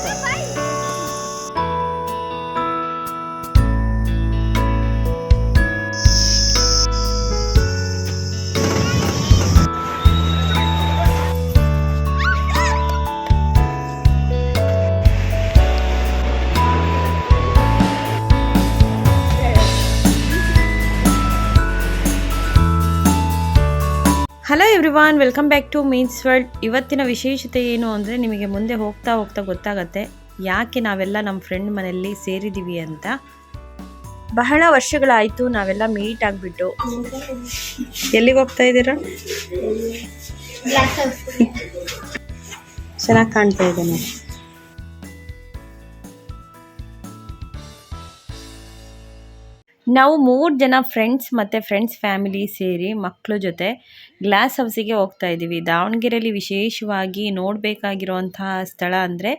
ಮತ್ತೆ. Hello everyone, welcome back to means world. ಇವತ್ತಿನ ವಿಶೇಷತೆ ಏನು ಅಂದರೆ ನಿಮಗೆ ಮುಂದೆ ಹೋಗ್ತಾ ಹೋಗ್ತಾ ಗೊತ್ತಾಗತ್ತೆ ಯಾಕೆ ನಾವೆಲ್ಲ ನಮ್ಮ ಫ್ರೆಂಡ್ ಮನೆಯಲ್ಲಿ ಸೇರಿದ್ದೀವಿ ಅಂತ. ಬಹಳ ವರ್ಷಗಳಾಯಿತು ನಾವೆಲ್ಲ ಮೀಟ್ ಆಗಿಬಿಟ್ಟು. ಎಲ್ಲಿಗೆ ಹೋಗ್ತಾ ಇದ್ದೀರಾ? ಚೆನ್ನಾಗಿ ಕಾಣ್ತಾ ಇದ್ದೇನೆ. ನಾವು 3 ಜನ ಫ್ರೆಂಡ್ಸ್ ಮತ್ತು ಫ್ರೆಂಡ್ಸ್ ಫ್ಯಾಮಿಲಿ ಸೇರಿ ಮಕ್ಕಳ ಜೊತೆ ಗ್ಲಾಸ್ ಹೌಸಿಗೆ ಹೋಗ್ತಾ ಇದ್ದೀವಿ. ದಾವಣಗೆರೆಯಲ್ಲಿ ವಿಶೇಷವಾಗಿ ನೋಡಬೇಕಾಗಿರುವಂತಹ ಸ್ಥಳ ಅಂದರೆ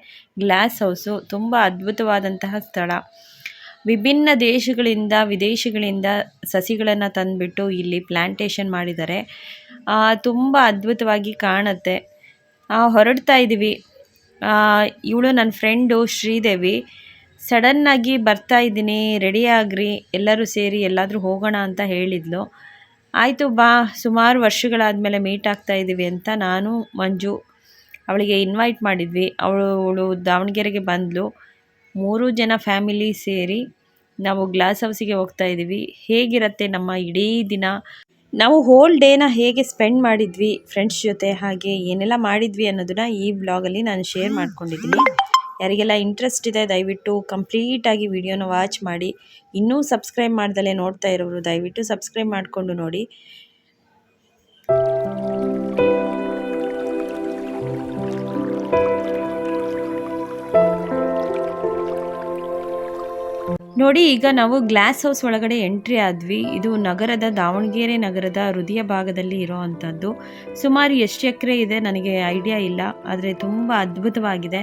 ಗ್ಲಾಸ್ ಹೌಸು. ತುಂಬ ಅದ್ಭುತವಾದಂತಹ ಸ್ಥಳ. ವಿಭಿನ್ನ ದೇಶಗಳಿಂದ ವಿದೇಶಗಳಿಂದ ಸಸಿಗಳನ್ನು ತಂದುಬಿಟ್ಟು ಇಲ್ಲಿ ಪ್ಲ್ಯಾಂಟೇಷನ್ ಮಾಡಿದ್ದಾರೆ. ತುಂಬ ಅದ್ಭುತವಾಗಿ ಕಾಣುತ್ತೆ. ಹೊರಡ್ತಾ ಇದ್ದೀವಿ. ಇವಳು ನನ್ನ ಫ್ರೆಂಡು ಶ್ರೀದೇವಿ. ಸಡನ್ನಾಗಿ ಬರ್ತಾ ಇದ್ದೀನಿ, ರೆಡಿ ಆಗ್ರಿ, ಎಲ್ಲರೂ ಸೇರಿ ಎಲ್ಲಾದರೂ ಹೋಗೋಣ ಅಂತ ಹೇಳಿದ್ಲು. ಆಯಿತು ಬಾ, ಸುಮಾರು ವರ್ಷಗಳಾದಮೇಲೆ ಮೀಟ್ ಆಗ್ತಾ ಇದ್ದೀವಿ ಅಂತ ನಾನು ಮಂಜು ಅವಳಿಗೆ ಇನ್ವೈಟ್ ಮಾಡಿದ್ವಿ. ಅವಳು ದಾವಣಗೆರೆಗೆ ಬಂದಳು. 3 ಜನ ಫ್ಯಾಮಿಲಿ ಸೇರಿ ನಾವು ಗ್ಲಾಸ್ ಹೌಸಿಗೆ ಹೋಗ್ತಾ ಇದ್ದೀವಿ. ಹೇಗಿರುತ್ತೆ ನಮ್ಮ ಇಡೀ ದಿನ, ನಾವು ಹೋಲ್ ಡೇನ ಹೇಗೆ ಸ್ಪೆಂಡ್ ಮಾಡಿದ್ವಿ ಫ್ರೆಂಡ್ಸ್ ಜೊತೆ, ಹಾಗೆ ಏನೆಲ್ಲ ಮಾಡಿದ್ವಿ ಅನ್ನೋದನ್ನ ಈ ವ್ಲಾಗಲ್ಲಿ ನಾನು ಶೇರ್ ಮಾಡ್ಕೊಂಡಿದ್ದೀನಿ. ಯಾರಿಗೆಲ್ಲ ಇಂಟ್ರೆಸ್ಟ್ ಇದೆ ದಯವಿಟ್ಟು ಕಂಪ್ಲೀಟಾಗಿ ವಿಡಿಯೋನ ವಾಚ್ ಮಾಡಿ. ಇನ್ನೂ ಸಬ್ಸ್ಕ್ರೈಬ್ ಮಾಡ್ದಲೇ ನೋಡ್ತಾ ಇರೋರು ದಯವಿಟ್ಟು ಸಬ್ಸ್ಕ್ರೈಬ್ ಮಾಡಿಕೊಂಡು ನೋಡಿ. ನೋಡಿ, ಈಗ ನಾವು ಗ್ಲಾಸ್ ಹೌಸ್ ಒಳಗಡೆ ಎಂಟ್ರಿ ಆದ್ವಿ. ಇದು ನಗರದ ದಾವಣಗೆರೆ ನಗರದ ಹೃದಯ ಭಾಗದಲ್ಲಿ ಇರೋವಂಥದ್ದು. ಸುಮಾರು ಎಷ್ಟು ಎಕರೆ ಇದೆ ನನಗೆ ಐಡಿಯಾ ಇಲ್ಲ, ಆದರೆ ತುಂಬ ಅದ್ಭುತವಾಗಿದೆ.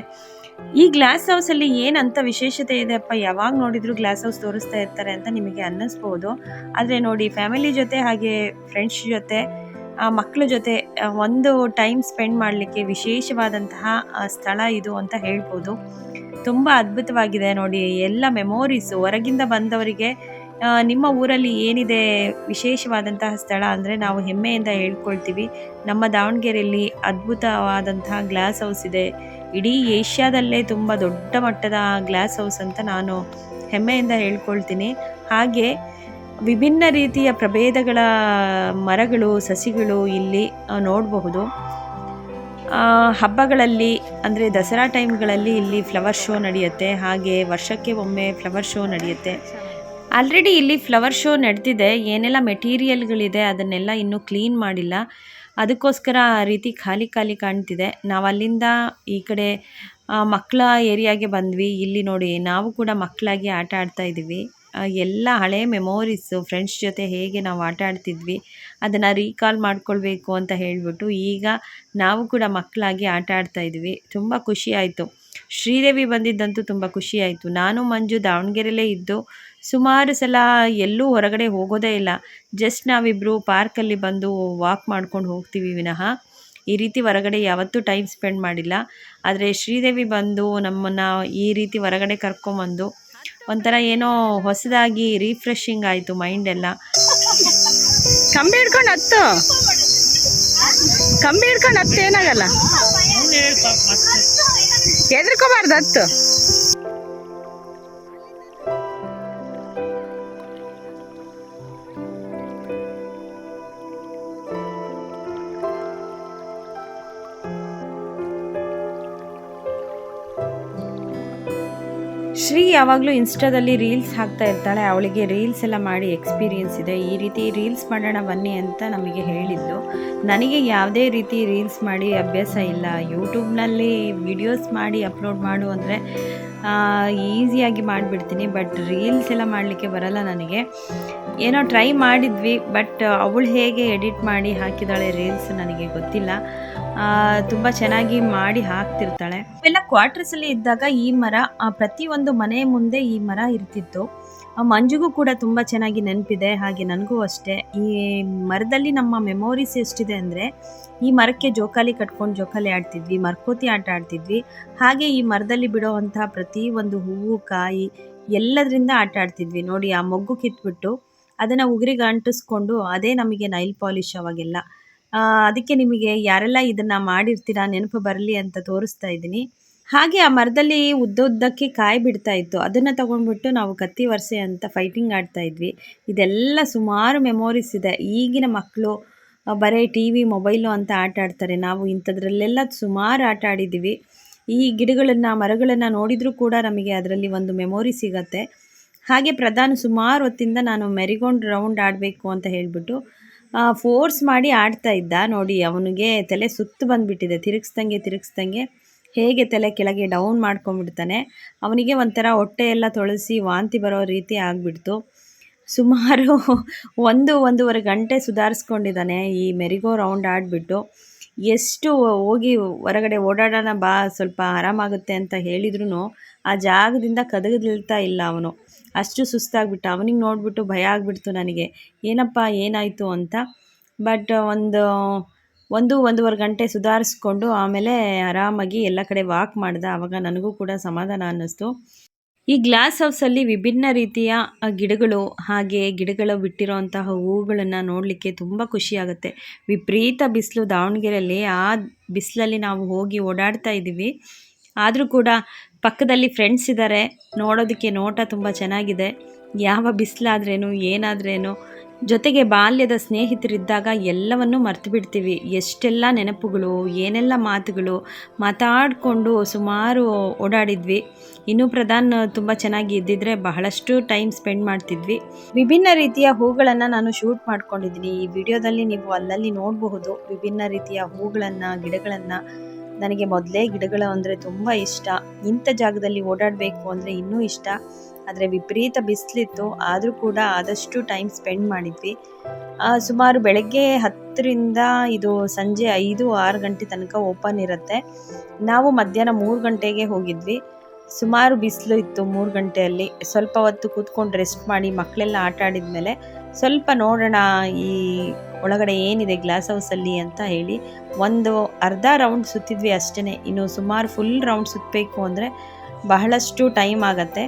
ಈ ಗ್ಲಾಸ್ ಹೌಸಲ್ಲಿ ಏನಂತ ವಿಶೇಷತೆ ಇದೆ ಅಪ್ಪ, ಯಾವಾಗ ನೋಡಿದ್ರು ಗ್ಲಾಸ್ ಹೌಸ್ ತೋರಿಸ್ತಾ ಇರ್ತಾರೆ ಅಂತ ನಿಮಗೆ ಅನ್ನಿಸ್ಬೋದು. ಆದರೆ ನೋಡಿ, ಫ್ಯಾಮಿಲಿ ಜೊತೆ ಹಾಗೆ ಫ್ರೆಂಡ್ಸ್ ಜೊತೆ ಮಕ್ಕಳ ಜೊತೆ ಒಂದು ಟೈಮ್ ಸ್ಪೆಂಡ್ ಮಾಡಲಿಕ್ಕೆ ವಿಶೇಷವಾದಂತಹ ಸ್ಥಳ ಇದು ಅಂತ ಹೇಳ್ಬೋದು. ತುಂಬ ಅದ್ಭುತವಾಗಿದೆ ನೋಡಿ. ಎಲ್ಲ ಮೆಮೊರೀಸು ಹೊರಗಿಂದ ಬಂದವರಿಗೆ ನಿಮ್ಮ ಊರಲ್ಲಿ ಏನಿದೆ ವಿಶೇಷವಾದಂತಹ ಸ್ಥಳ ಅಂದರೆ ನಾವು ಹೆಮ್ಮೆಯಿಂದ ಹೇಳ್ಕೊಳ್ತೀವಿ. ನಮ್ಮ ದಾವಣಗೆರೆಯಲ್ಲಿ ಅದ್ಭುತವಾದಂತಹ ಗ್ಲಾಸ್ ಹೌಸ್ ಇದೆ. ಇಡೀ ಏಷ್ಯಾದಲ್ಲೇ ತುಂಬ ದೊಡ್ಡ ಮಟ್ಟದ ಗ್ಲಾಸ್ ಹೌಸ್ ಅಂತ ನಾನು ಹೆಮ್ಮೆಯಿಂದ ಹೇಳ್ಕೊಳ್ತೀನಿ. ಹಾಗೆ ವಿಭಿನ್ನ ರೀತಿಯ ಪ್ರಭೇದಗಳ ಮರಗಳು, ಸಸಿಗಳು ಇಲ್ಲಿ ನೋಡಬಹುದು. ಹಬ್ಬಗಳಲ್ಲಿ ಅಂದರೆ ದಸರಾ ಟೈಮ್ಗಳಲ್ಲಿ ಇಲ್ಲಿ ಫ್ಲವರ್ ಶೋ ನಡೆಯುತ್ತೆ. ಹಾಗೆ ವರ್ಷಕ್ಕೆ ಒಮ್ಮೆ ಫ್ಲವರ್ ಶೋ ನಡೆಯುತ್ತೆ. ಆಲ್ರೆಡಿ ಇಲ್ಲಿ ಫ್ಲವರ್ ಶೋ ನಡೆದಿದೆ. ಏನೆಲ್ಲ ಮೆಟೀರಿಯಲ್ಗಳಿದೆ ಅದನ್ನೆಲ್ಲ ಇನ್ನೂ ಕ್ಲೀನ್ ಮಾಡಿಲ್ಲ, ಅದಕ್ಕೋಸ್ಕರ ಆ ರೀತಿ ಖಾಲಿ ಖಾಲಿ ಕಾಣ್ತಿದೆ. ನಾವು ಅಲ್ಲಿಂದ ಈ ಕಡೆ ಮಕ್ಕಳ ಏರಿಯಾಗೆ ಬಂದ್ವಿ. ಇಲ್ಲಿ ನೋಡಿ, ನಾವು ಕೂಡ ಮಕ್ಕಳಾಗಿ ಆಟ ಆಡ್ತಾ ಇದ್ದೀವಿ. ಎಲ್ಲ ಹಳೆ ಮೆಮೊರೀಸು, ಫ್ರೆಂಡ್ಸ್ ಜೊತೆ ಹೇಗೆ ನಾವು ಆಟ ಆಡ್ತಿದ್ವಿ ಅದನ್ನು ರೀಕಾಲ್ ಮಾಡ್ಕೊಳ್ಬೇಕು ಅಂತ ಹೇಳಿಬಿಟ್ಟು ಈಗ ನಾವು ಕೂಡ ಮಕ್ಕಳಾಗಿ ಆಟ ಆಡ್ತಾ ಇದ್ವಿ. ತುಂಬ ಖುಷಿ ಆಯಿತು. ಶ್ರೀದೇವಿ ಬಂದಿದ್ದಂತೂ ತುಂಬ ಖುಷಿ ಆಯಿತು. ನಾನು ಮಂಜು ದಾವಣಗೆರೆಯಲ್ಲೇ ಇದ್ದು ಸುಮಾರು ಸಲ ಎಲ್ಲೂ ಹೊರಗಡೆ ಹೋಗೋದೇ ಇಲ್ಲ. ಜಸ್ಟ್ ನಾವಿಬ್ಬರು ಪಾರ್ಕಲ್ಲಿ ಬಂದು ವಾಕ್ ಮಾಡ್ಕೊಂಡು ಹೋಗ್ತೀವಿ ವಿನಃ ಈ ರೀತಿ ಹೊರಗಡೆ ಯಾವತ್ತೂ ಟೈಮ್ ಸ್ಪೆಂಡ್ ಮಾಡಿಲ್ಲ. ಆದರೆ ಶ್ರೀದೇವಿ ಬಂದು ನಮ್ಮನ್ನು ಈ ರೀತಿ ಹೊರಗಡೆ ಕರ್ಕೊಂಬಂದು ಒಂಥರ ಏನೋ ಹೊಸದಾಗಿ ರಿಫ್ರೆಶಿಂಗ್ ಆಯಿತು ಮೈಂಡೆಲ್ಲ. ಕಂಬಿ ಹಿಡ್ಕೊಂಡು ಹತ್ತು ಏನಾಗಲ್ಲ, ಹೆದರ್ಕೋಬಾರ್ದು, ಹತ್ತು. ಶ್ರೀ ಯಾವಾಗಲೂ ಇನ್ಸ್ಟಾದಲ್ಲಿ ರೀಲ್ಸ್ ಹಾಕ್ತಾ ಇರ್ತಾಳೆ. ಅವಳಿಗೆ ರೀಲ್ಸ್ ಎಲ್ಲ ಮಾಡಿ ಎಕ್ಸ್ಪೀರಿಯೆನ್ಸ್ ಇದೆ. ಈ ರೀತಿ ರೀಲ್ಸ್ ಮಾಡೋಣ ಬನ್ನಿ ಅಂತ ನಮಗೆ ಹೇಳಿದ್ಲು. ನನಗೆ ಯಾವುದೇ ರೀತಿ ರೀಲ್ಸ್ ಮಾಡಿ ಅಭ್ಯಾಸ ಇಲ್ಲ. ಯೂಟ್ಯೂಬ್ನಲ್ಲಿ ವಿಡಿಯೋಸ್ ಮಾಡಿ ಅಪ್ಲೋಡ್ ಮಾಡು ಅಂದರೆ ಈಸಿಯಾಗಿ ಮಾಡಿಬಿಡ್ತೀನಿ. ಬಟ್ ರೀಲ್ಸ್ ಎಲ್ಲ ಮಾಡಲಿಕ್ಕೆ ಬರಲ್ಲ ನನಗೆ. ಏನೋ ಟ್ರೈ ಮಾಡಿದ್ವಿ, ಬಟ್ ಅವಳು ಹೇಗೆ ಎಡಿಟ್ ಮಾಡಿ ಹಾಕಿದ್ದಾಳೆ ರೀಲ್ಸ್ ನನಗೆ ಗೊತ್ತಿಲ್ಲ. ತುಂಬ ಚೆನ್ನಾಗಿ ಮಾಡಿ ಹಾಕ್ತಿರ್ತಾಳೆ. ಎಲ್ಲ ಕ್ವಾರ್ಟರ್ಸಲ್ಲಿ ಇದ್ದಾಗ ಈ ಮರ ಪ್ರತಿಯೊಂದು ಮನೆ ಮುಂದೆ ಈ ಮರ ಇರ್ತಿತ್ತು. ಮಂಜುಗೂ ಕೂಡ ತುಂಬ ಚೆನ್ನಾಗಿ ನೆನಪಿದೆ, ಹಾಗೆ ನನಗೂ ಅಷ್ಟೇ. ಈ ಮರದಲ್ಲಿ ನಮ್ಮ ಮೆಮೊರೀಸ್ ಎಷ್ಟಿದೆ ಅಂದರೆ, ಈ ಮರಕ್ಕೆ ಜೋಕಾಲಿ ಕಟ್ಕೊಂಡು ಜೋಕಾಲಿ ಆಡ್ತಿದ್ವಿ, ಮರಕೋತಿ ಆಟ ಆಡ್ತಿದ್ವಿ. ಹಾಗೆ ಈ ಮರದಲ್ಲಿ ಬಿಡೋವಂತಹ ಪ್ರತಿ ಒಂದು ಹೂವು ಕಾಯಿ ಎಲ್ಲದರಿಂದ ಆಟ ಆಡ್ತಿದ್ವಿ. ನೋಡಿ, ಆ ಮೊಗ್ಗು ಕಿತ್ಬಿಟ್ಟು ಅದನ್ನು ಉಗುರಿಗೆ ಅಂಟಿಸ್ಕೊಂಡು ಅದೇ ನಮಗೆ ನೈಲ್ ಪಾಲಿಶ್ ಅವಾಗೆಲ್ಲ. ಅದಕ್ಕೆ ನಿಮಗೆ ಯಾರೆಲ್ಲ ಇದನ್ನು ಮಾಡಿರ್ತೀರಾ ನೆನಪು ಬರಲಿ ಅಂತ ತೋರಿಸ್ತಾ ಇದ್ದೀನಿ. ಹಾಗೆ ಆ ಮರದಲ್ಲಿ ಉದ್ದಕ್ಕೆ ಕಾಯಿ ಬಿಡ್ತಾ ಇತ್ತು. ಅದನ್ನು ತಗೊಂಡ್ಬಿಟ್ಟು ನಾವು ಕತ್ತಿ ವರ್ಸೆ ಅಂತ ಫೈಟಿಂಗ್ ಆಡ್ತಾ ಇದ್ವಿ. ಇದೆಲ್ಲ ಸುಮಾರು ಮೆಮೊರೀಸ್ ಇದೆ. ಈಗಿನ ಮಕ್ಕಳು ಬರೀ ಟಿ ವಿ ಮೊಬೈಲು ಅಂತ ಆಟ ಆಡ್ತಾರೆ. ನಾವು ಇಂಥದ್ರಲ್ಲೆಲ್ಲ ಸುಮಾರು ಆಟ ಆಡಿದ್ದೀವಿ. ಈ ಗಿಡಗಳನ್ನು ಮರಗಳನ್ನು ನೋಡಿದರೂ ಕೂಡ ನಮಗೆ ಅದರಲ್ಲಿ ಒಂದು ಮೆಮೊರಿ ಸಿಗತ್ತೆ. ಹಾಗೆ ಸುಮಾರು ಹೊತ್ತಿಂದ ನಾನು ಮೆರಿಗೋಂಡ್ ರೌಂಡ್ ಆಡಬೇಕು ಅಂತ ಹೇಳಿಬಿಟ್ಟು ಫೋರ್ಸ್ ಮಾಡಿ ಆಡ್ತಾ ಇದ್ದ. ನೋಡಿ, ಅವನಿಗೆ ತಲೆ ಸುತ್ತು ಬಂದುಬಿಟ್ಟಿದೆ. ತಿರುಗಿಸ್ದಂಗೆ ಹೇಗೆ ತಲೆ ಕೆಳಗೆ ಡೌನ್ ಮಾಡ್ಕೊಂಡ್ಬಿಡ್ತಾನೆ. ಅವನಿಗೆ ಒಂಥರ ಹೊಟ್ಟೆ ಎಲ್ಲ ತೊಳಸಿ ವಾಂತಿ ಬರೋ ರೀತಿ ಆಗಿಬಿಡ್ತು. ಸುಮಾರು 1-1.5 ಗಂಟೆ ಸುಧಾರಿಸ್ಕೊಂಡಿದ್ದಾನೆ ಈ ಮೆರಿಗೋ ರೌಂಡ್ ಆಡಿಬಿಟ್ಟು. ಎಷ್ಟು ಹೋಗಿ ಹೊರಗಡೆ ಓಡಾಡೋಣ ಬಾ, ಸ್ವಲ್ಪ ಆರಾಮಾಗುತ್ತೆ ಅಂತ ಹೇಳಿದ್ರೂ ಆ ಜಾಗದಿಂದ ಕದಗದಿಲ್ತಾ ಇಲ್ಲ ಅವನು. ಅಷ್ಟು ಸುಸ್ತಾಗ್ಬಿಟ್ಟ. ಅವನಿಗೆ ನೋಡಿಬಿಟ್ಟು ಭಯ ಆಗಿಬಿಡ್ತು ನನಗೆ, ಏನಪ್ಪ ಏನಾಯಿತು ಅಂತ. ಬಟ್ 1-1.5 ಗಂಟೆ ಸುಧಾರಿಸ್ಕೊಂಡು ಆಮೇಲೆ ಆರಾಮಾಗಿ ಎಲ್ಲ ಕಡೆ ವಾಕ್ ಮಾಡ್ದೆ. ಆವಾಗ ನನಗೂ ಕೂಡ ಸಮಾಧಾನ ಅನ್ನಿಸ್ತು. ಈ ಗ್ಲಾಸ್ ಹೌಸಲ್ಲಿ ವಿಭಿನ್ನ ರೀತಿಯ ಗಿಡಗಳು, ಹಾಗೆ ಗಿಡಗಳು ಬಿಟ್ಟಿರೋಂತಹ ಹೂವುಗಳನ್ನು ನೋಡಲಿಕ್ಕೆ ತುಂಬ ಖುಷಿಯಾಗುತ್ತೆ. ವಿಪರೀತ ಬಿಸಿಲು ದಾವಣಗೆರೆಯಲ್ಲಿ. ಆ ಬಿಸಿಲಲ್ಲಿ ನಾವು ಹೋಗಿ ಓಡಾಡ್ತಾ ಇದ್ದೀವಿ. ಆದರೂ ಕೂಡ ಪಕ್ಕದಲ್ಲಿ ಫ್ರೆಂಡ್ಸ್ ಇದ್ದಾರೆ, ನೋಡೋದಕ್ಕೆ ನೋಟ ತುಂಬ ಚೆನ್ನಾಗಿದೆ. ಯಾವ ಬಿಸಿಲಾದ್ರೇನು ಏನಾದ್ರೇನು, ಜೊತೆಗೆ ಬಾಲ್ಯದ ಸ್ನೇಹಿತರಿದ್ದಾಗ ಎಲ್ಲವನ್ನೂ ಮರ್ತು ಬಿಡ್ತೀವಿ. ಎಷ್ಟೆಲ್ಲ ನೆನಪುಗಳು, ಏನೆಲ್ಲ ಮಾತುಗಳು ಮಾತಾಡಿಕೊಂಡು ಸುಮಾರು ಓಡಾಡಿದ್ವಿ. ಇನ್ನೂ ತುಂಬ ಚೆನ್ನಾಗಿ ಇದ್ದಿದ್ರೆ ಬಹಳಷ್ಟು ಟೈಮ್ ಸ್ಪೆಂಡ್ ಮಾಡ್ತಿದ್ವಿ. ವಿಭಿನ್ನ ರೀತಿಯ ಹೂಗಳನ್ನು ನಾನು ಶೂಟ್ ಮಾಡ್ಕೊಂಡಿದ್ದೀನಿ. ಈ ವಿಡಿಯೋದಲ್ಲಿ ನೀವು ಅಲ್ಲಲ್ಲಿ ನೋಡಬಹುದು ವಿಭಿನ್ನ ರೀತಿಯ ಹೂಗಳನ್ನು, ಗಿಡಗಳನ್ನು. ನನಗೆ ಮೊದಲೇ ಗಿಡಗಳು ಅಂದರೆ ತುಂಬ ಇಷ್ಟ. ಇಂಥ ಜಾಗದಲ್ಲಿ ಓಡಾಡಬೇಕು ಅಂದರೆ ಇನ್ನೂ ಇಷ್ಟ. ಆದರೆ ವಿಪರೀತ ಬಿಸಿಲಿತ್ತು, ಆದರೂ ಕೂಡ ಆದಷ್ಟು ಟೈಮ್ ಸ್ಪೆಂಡ್ ಮಾಡಿದ್ವಿ. ಸುಮಾರು ಬೆಳಗ್ಗೆ 10ರಿಂದ ಇದು ಸಂಜೆ 5-6 ಗಂಟೆ ತನಕ ಓಪನ್ ಇರುತ್ತೆ. ನಾವು ಮಧ್ಯಾಹ್ನ 3 ಗಂಟೆಗೆ ಹೋಗಿದ್ವಿ. ಸುಮಾರು ಬಿಸಿಲು ಇತ್ತು 3 ಗಂಟೆಯಲ್ಲಿ. ಸ್ವಲ್ಪ ಹೊತ್ತು ಕೂತ್ಕೊಂಡು ರೆಸ್ಟ್ ಮಾಡಿ ಮಕ್ಕಳೆಲ್ಲ ಆಟ ಆಡಿದ ಮೇಲೆ ಸ್ವಲ್ಪ ನೋಡೋಣ ಈ ಒಳಗಡೆ ಏನಿದೆ ಗ್ಲಾಸ್ ಹೌಸಲ್ಲಿ ಅಂತ ಹೇಳಿ ಒಂದು ಅರ್ಧ ರೌಂಡ್ ಸುತ್ತಿದ್ವಿ ಅಷ್ಟೇ. ಇನ್ನು ಸುಮಾರು ಫುಲ್ ರೌಂಡ್ ಸುತ್ತಬೇಕು ಅಂದರೆ ಬಹಳಷ್ಟು ಟೈಮ್ ಆಗತ್ತೆ.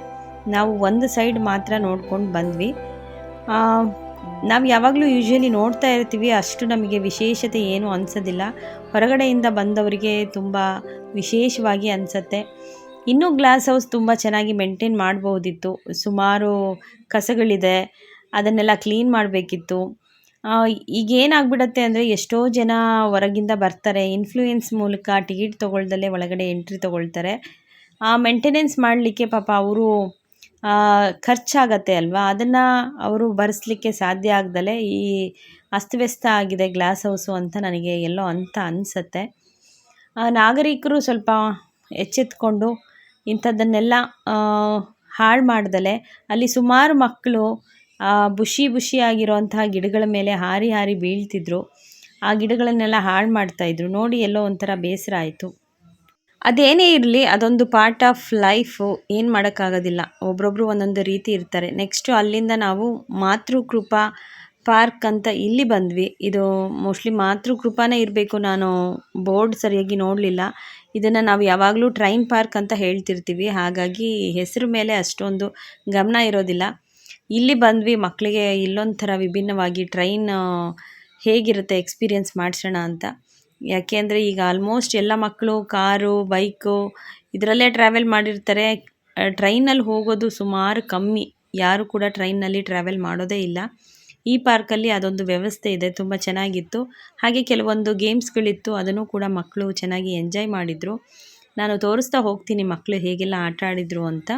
ನಾವು ಒಂದು ಸೈಡ್ ಮಾತ್ರ ನೋಡ್ಕೊಂಡು ಬಂದ್ವಿ. ನಾವು ಯಾವಾಗಲೂ ಯೂಶ್ವಲಿ ನೋಡ್ತಾ ಇರ್ತೀವಿ, ಅಷ್ಟು ನಮಗೆ ವಿಶೇಷತೆ ಏನೂ ಅನಿಸೋದಿಲ್ಲ. ಹೊರಗಡೆಯಿಂದ ಬಂದವರಿಗೆ ತುಂಬ ವಿಶೇಷವಾಗಿ ಅನಿಸುತ್ತೆ. ಇನ್ನೂ ಗ್ಲಾಸ್ ಹೌಸ್ ತುಂಬ ಚೆನ್ನಾಗಿ ಮೇಂಟೈನ್ ಮಾಡ್ಬೋದಿತ್ತು. ಸುಮಾರು ಕಸಗಳಿದೆ, ಅದನ್ನೆಲ್ಲ ಕ್ಲೀನ್ ಮಾಡಬೇಕಿತ್ತು. ಈಗೇನಾಗ್ಬಿಡತ್ತೆ ಅಂದರೆ ಎಷ್ಟೋ ಜನ ಹೊರಗಿಂದ ಬರ್ತಾರೆ, ಇನ್ಫ್ಲೂಯೆನ್ಸ್ ಮೂಲಕ ಟಿಕೆಟ್ ತೊಗೊಳ್ದಲ್ಲೇ ಒಳಗಡೆ ಎಂಟ್ರಿ ತೊಗೊಳ್ತಾರೆ. ಮೇಂಟೆನೆನ್ಸ್ ಮಾಡಲಿಕ್ಕೆ ಪಾಪ ಅವರು ಖರ್ಚಾಗತ್ತೆ ಅಲ್ವಾ, ಅದನ್ನು ಅವರು ಭರಿಸಲಿಕ್ಕೆ ಸಾಧ್ಯ ಆಗ್ದಲೇ ಈ ಅಸ್ತವ್ಯಸ್ತ ಆಗಿದೆ ಗ್ಲಾಸ್ ಹೌಸು ಅಂತ ನನಗೆ ಎಲ್ಲೋ ಅಂತ ಅನಿಸತ್ತೆ. ನಾಗರಿಕರು ಸ್ವಲ್ಪ ಎಚ್ಚೆತ್ಕೊಂಡು ಇಂಥದ್ದನ್ನೆಲ್ಲ ಹಾಳು ಮಾಡ್ದಲೆ ಅಲ್ಲಿ ಸುಮಾರು ಮಕ್ಕಳು ಬುಷಿಯಾಗಿರೋಂತಹ ಗಿಡಗಳ ಮೇಲೆ ಹಾರಿ ಹಾರಿ ಬೀಳ್ತಿದ್ರು. ಆ ಗಿಡಗಳನ್ನೆಲ್ಲ ಹಾಳು ಮಾಡ್ತಾಯಿದ್ರು. ನೋಡಿ ಎಲ್ಲೋ ಒಂಥರ ಬೇಸರ ಆಯಿತು. ಅದೇನೇ ಇರಲಿ, ಅದೊಂದು ಪಾರ್ಟ್ ಆಫ್ ಲೈಫು, ಏನು ಮಾಡೋಕ್ಕಾಗೋದಿಲ್ಲ. ಒಬ್ರೊಬ್ರು ಒಂದೊಂದು ರೀತಿ ಇರ್ತಾರೆ. ನೆಕ್ಸ್ಟು ಅಲ್ಲಿಂದ ನಾವು ಮಾತೃಕೃಪಾ ಪಾರ್ಕ್ ಅಂತ ಇಲ್ಲಿ ಬಂದ್ವಿ. ಇದು ಮೋಸ್ಟ್ಲಿ ಮಾತೃಕೃಪಾನೇ ಇರಬೇಕು, ನಾನು ಬೋರ್ಡ್ ಸರಿಯಾಗಿ ನೋಡಲಿಲ್ಲ. ಇದನ್ನು ನಾವು ಯಾವಾಗಲೂ ಟ್ರೈನ್ ಪಾರ್ಕ್ ಅಂತ ಹೇಳ್ತಿರ್ತೀವಿ, ಹಾಗಾಗಿ ಹೆಸರು ಮೇಲೆ ಅಷ್ಟೊಂದು ಗಮನ ಇರೋದಿಲ್ಲ. ಇಲ್ಲಿ ಬಂದ್ವಿ, ಮಕ್ಕಳಿಗೆ ಇಲ್ಲೊಂಥರ ವಿಭಿನ್ನವಾಗಿ ಟ್ರೈನ್ ಹೇಗಿರುತ್ತೆ ಎಕ್ಸ್ಪೀರಿಯೆನ್ಸ್ ಮಾಡಿಸೋಣ ಅಂತ. ಯಾಕೆಂದರೆ ಈಗ ಆಲ್ಮೋಸ್ಟ್ ಎಲ್ಲ ಮಕ್ಕಳು ಕಾರು, ಬೈಕು ಇದರಲ್ಲೇ ಟ್ರಾವೆಲ್ ಮಾಡಿರ್ತಾರೆ. ಟ್ರೈನಲ್ಲಿ ಹೋಗೋದು ಸುಮಾರು ಕಮ್ಮಿ, ಯಾರು ಕೂಡ ಟ್ರೈನ್ನಲ್ಲಿ ಟ್ರಾವೆಲ್ ಮಾಡೋದೇ ಇಲ್ಲ. ಈ ಪಾರ್ಕಲ್ಲಿ ಅದೊಂದು ವ್ಯವಸ್ಥೆ ಇದೆ, ತುಂಬ ಚೆನ್ನಾಗಿತ್ತು. ಹಾಗೆ ಕೆಲವೊಂದು ಗೇಮ್ಸ್ಗಳಿತ್ತು, ಅದನ್ನು ಕೂಡ ಮಕ್ಕಳು ಚೆನ್ನಾಗಿ ಎಂಜಾಯ್ ಮಾಡಿದರು. ನಾನು ತೋರಿಸ್ತಾ ಹೋಗ್ತೀನಿ ಮಕ್ಕಳು ಹೇಗೆಲ್ಲ ಆಟ ಆಡಿದರು ಅಂತ.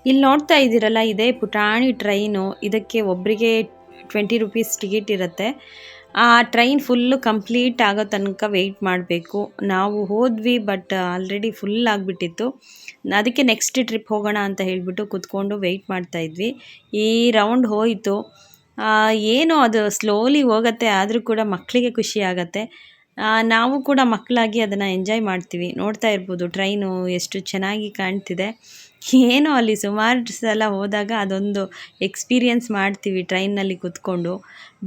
ಇಲ್ಲಿ ನೋಡ್ತಾ ಇದ್ದೀರಲ್ಲ ಇದೇ ಪುಟಾಣಿ ಟ್ರೈನು. ಇದಕ್ಕೆ ಒಬ್ಬರಿಗೆ 20 ರುಪೀಸ್ ಟಿಕೆಟ್ ಇರುತ್ತೆ. ಆ ಟ್ರೈನ್ ಫುಲ್ಲು ಕಂಪ್ಲೀಟ್ ಆಗೋ ತನಕ ವೆಯ್ಟ್ ಮಾಡಬೇಕು. ನಾವು ಹೋದ್ವಿ ಬಟ್ ಆಲ್ರೆಡಿ ಫುಲ್ ಆಗಿಬಿಟ್ಟಿತ್ತು. ಅದಕ್ಕೆ ನೆಕ್ಸ್ಟ್ ಟ್ರಿಪ್ ಹೋಗೋಣ ಅಂತ ಹೇಳಿಬಿಟ್ಟು ಕೂತ್ಕೊಂಡು ವೆಯ್ಟ್ ಮಾಡ್ತಾ ಇದ್ವಿ. ಈ ರೌಂಡ್ ಹೋಯಿತು. ಏನೋ ಅದು ಸ್ಲೋಲಿ ಹೋಗುತ್ತೆ, ಆದರೂ ಕೂಡ ಮಕ್ಕಳಿಗೆ ಖುಷಿ ಆಗುತ್ತೆ. ನಾವು ಕೂಡ ಮಕ್ಕಳಾಗಿ ಅದನ್ನು ಎಂಜಾಯ್ ಮಾಡ್ತೀವಿ. ನೋಡ್ತಾ ಇರ್ಬೋದು ಟ್ರೈನು ಎಷ್ಟು ಚೆನ್ನಾಗಿ ಕಾಣ್ತಿದೆ. ಏನೋ ಅಲ್ಲಿ ಸುಮಾರು ಸಲ ಹೋದಾಗ ಅದೊಂದು ಎಕ್ಸ್ಪೀರಿಯನ್ಸ್ ಮಾಡ್ತೀವಿ ಟ್ರೈನ್ನಲ್ಲಿ ಕೂತ್ಕೊಂಡು.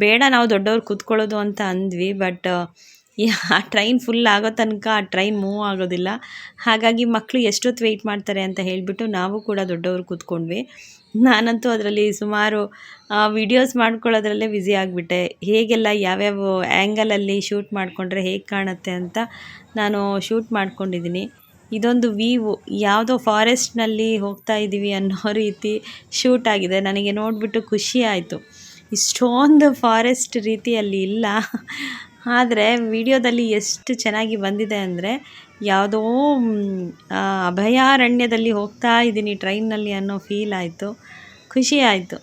ಬೇಡ ನಾವು ದೊಡ್ಡವ್ರು ಕೂತ್ಕೊಳ್ಳೋದು ಅಂತ ಅಂದ್ವಿ, ಬಟ್ ಆ ಟ್ರೈನ್ ಫುಲ್ ಆಗೋ ತನಕ ಆ ಟ್ರೈನ್ ಮೂವ್ ಆಗೋದಿಲ್ಲ. ಹಾಗಾಗಿ ಮಕ್ಕಳು ಎಷ್ಟೊತ್ತು ವೆಯ್ಟ್ ಮಾಡ್ತಾರೆ ಅಂತ ಹೇಳಿಬಿಟ್ಟು ನಾವು ಕೂಡ ದೊಡ್ಡವರು ಕೂತ್ಕೊಂಡ್ವಿ. ನಾನಂತೂ ಅದರಲ್ಲಿ ಸುಮಾರು ವಿಡಿಯೋಸ್ ಮಾಡ್ಕೊಳ್ಳೋದ್ರಲ್ಲೇ ಬ್ಯುಸಿ ಆಗಿಬಿಟ್ಟೆ. ಹೇಗೆಲ್ಲ ಯಾವ್ಯಾವ ಆ್ಯಂಗಲಲ್ಲಿ ಶೂಟ್ ಮಾಡಿಕೊಂಡ್ರೆ ಹೇಗೆ ಕಾಣುತ್ತೆ ಅಂತ ನಾನು ಶೂಟ್ ಮಾಡ್ಕೊಂಡಿದ್ದೀನಿ. ಇದೊಂದು ವ್ಯೂ ಯಾವುದೋ ಫಾರೆಸ್ಟ್ನಲ್ಲಿ ಹೋಗ್ತಾ ಇದ್ದೀವಿ ಅನ್ನೋ ರೀತಿ ಶೂಟ್ ಆಗಿದೆ. ನನಗೆ ನೋಡಿಬಿಟ್ಟು ಖುಷಿ ಆಯಿತು. ಇಷ್ಟೊಂದು ಫಾರೆಸ್ಟ್ ರೀತಿ ಅಲ್ಲಿ ಇಲ್ಲ, ಆದರೆ ವಿಡಿಯೋದಲ್ಲಿ ಎಷ್ಟು ಚೆನ್ನಾಗಿ ಬಂದಿದೆ ಅಂದರೆ ಯಾವುದೋ ಅಭಯಾರಣ್ಯದಲ್ಲಿ ಹೋಗ್ತಾ ಇದ್ದೀನಿ ಟ್ರೈನ್ನಲ್ಲಿ ಅನ್ನೋ ಫೀಲ್ ಆಯಿತು. ಖುಷಿ ಆಯಿತು.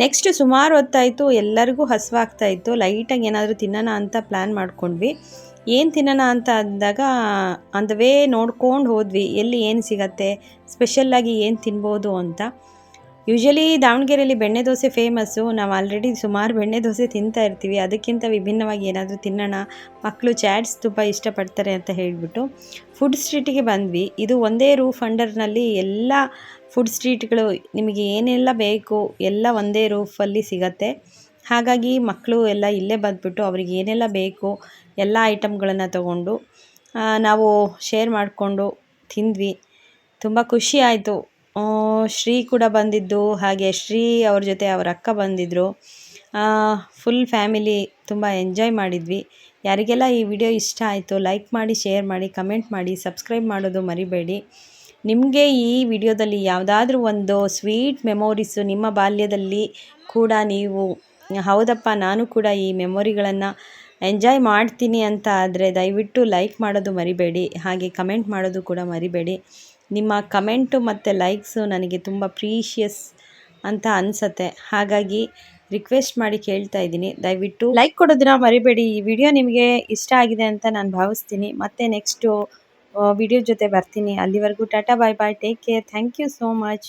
ನೆಕ್ಸ್ಟ್ ಸುಮಾರು ಹೊತ್ತಾಯಿತು, ಎಲ್ಲರಿಗೂ ಹಸಿವಾಗ್ತಾಯಿತ್ತು. ಲೈಟಾಗಿ ಏನಾದರೂ ತಿನ್ನೋಣ ಅಂತ ಪ್ಲ್ಯಾನ್ ಮಾಡ್ಕೊಂಡ್ವಿ. ಏನು ತಿನ್ನೋಣ ಅಂತ ಅಂದಾಗ ಆನ್ ದ ವೇ ನೋಡ್ಕೊಂಡು ಹೋದ್ವಿ ಎಲ್ಲಿ ಏನು ಸಿಗತ್ತೆ, ಸ್ಪೆಷಲ್ಲಾಗಿ ಏನು ತಿನ್ಬೋದು ಅಂತ. ಯೂಶ್ವಲಿ ದಾವಣಗೆರೆಯಲ್ಲಿ ಬೆಣ್ಣೆ ದೋಸೆ ಫೇಮಸ್ಸು. ನಾವು ಆಲ್ರೆಡಿ ಸುಮಾರು ಬೆಣ್ಣೆ ದೋಸೆ ತಿಂತಾ ಇರ್ತೀವಿ. ಅದಕ್ಕಿಂತ ವಿಭಿನ್ನವಾಗಿ ಏನಾದರೂ ತಿನ್ನೋಣ, ಮಕ್ಕಳು ಚಾಟ್ಸ್ ತುಂಬ ಇಷ್ಟಪಡ್ತಾರೆ ಅಂತ ಹೇಳಿಬಿಟ್ಟು ಫುಡ್ ಸ್ಟ್ರೀಟಿಗೆ ಬಂದ್ವಿ. ಇದು ಒಂದೇ ರೂಫ್ ಅಂಡರ್ನಲ್ಲಿ ಎಲ್ಲ ಫುಡ್ ಸ್ಟ್ರೀಟ್ಗಳು, ನಿಮಗೆ ಏನೆಲ್ಲ ಬೇಕು ಎಲ್ಲ ಒಂದೇ ರೂಫಲ್ಲಿ ಸಿಗತ್ತೆ. ಹಾಗಾಗಿ ಮಕ್ಕಳು ಎಲ್ಲ ಇಲ್ಲೇ ಬಂದುಬಿಟ್ಟು ಅವ್ರಿಗೆ ಏನೆಲ್ಲ ಬೇಕು ಎಲ್ಲ ಐಟಮ್ಗಳನ್ನು ತಗೊಂಡು ನಾವು ಶೇರ್ ಮಾಡಿಕೊಂಡು ತಿಂದ್ವಿ. ತುಂಬ ಖುಷಿ ಆಯಿತು. ಶ್ರೀ ಕೂಡ ಬಂದಿದ್ದು, ಹಾಗೆ ಶ್ರೀ ಅವ್ರ ಜೊತೆ ಅವ್ರ ಅಕ್ಕ ಬಂದಿದ್ದರು. ಫುಲ್ ಫ್ಯಾಮಿಲಿ ತುಂಬ ಎಂಜಾಯ್ ಮಾಡಿದ್ವಿ. ಯಾರಿಗೆಲ್ಲ ಈ ವಿಡಿಯೋ ಇಷ್ಟ ಆಯಿತು ಲೈಕ್ ಮಾಡಿ, ಶೇರ್ ಮಾಡಿ, ಕಮೆಂಟ್ ಮಾಡಿ, ಸಬ್ಸ್ಕ್ರೈಬ್ ಮಾಡೋದು ಮರಿಬೇಡಿ. ನಿಮಗೆ ಈ ವಿಡಿಯೋದಲ್ಲಿ ಯಾವುದಾದ್ರೂ ಒಂದು ಸ್ವೀಟ್ ಮೆಮೊರೀಸು ನಿಮ್ಮ ಬಾಲ್ಯದಲ್ಲಿ ಕೂಡ ನೀವು ಹೌದಪ್ಪ ನಾನು ಕೂಡ ಈ ಮೆಮೊರಿಗಳನ್ನು ಎಂಜಾಯ್ ಮಾಡ್ತೀನಿ ಅಂತ ಆದರೆ ದಯವಿಟ್ಟು ಲೈಕ್ ಮಾಡೋದು ಮರಿಬೇಡಿ, ಹಾಗೆ ಕಮೆಂಟ್ ಮಾಡೋದು ಕೂಡ ಮರಿಬೇಡಿ. ನಿಮ್ಮ ಕಮೆಂಟು ಮತ್ತು ಲೈಕ್ಸು ನನಗೆ ತುಂಬ ಪ್ರೀಷಿಯಸ್ ಅಂತ ಅನಿಸುತ್ತೆ. ಹಾಗಾಗಿ ರಿಕ್ವೆಸ್ಟ್ ಮಾಡಿ ಕೇಳ್ತಾ ಇದ್ದೀನಿ, ದಯವಿಟ್ಟು ಲೈಕ್ ಕೊಡೋದನ್ನ ಮರಿಬೇಡಿ. ಈ ವಿಡಿಯೋ ನಿಮಗೆ ಇಷ್ಟ ಆಗಿದೆ ಅಂತ ನಾನು ಭಾವಿಸ್ತೀನಿ. ಮತ್ತೆ ನೆಕ್ಸ್ಟು ವಿಡಿಯೋ ಜೊತೆ ಬರ್ತೀನಿ. ಅಲ್ಲಿವರೆಗೂ tata bye bye, take care, thank you so much.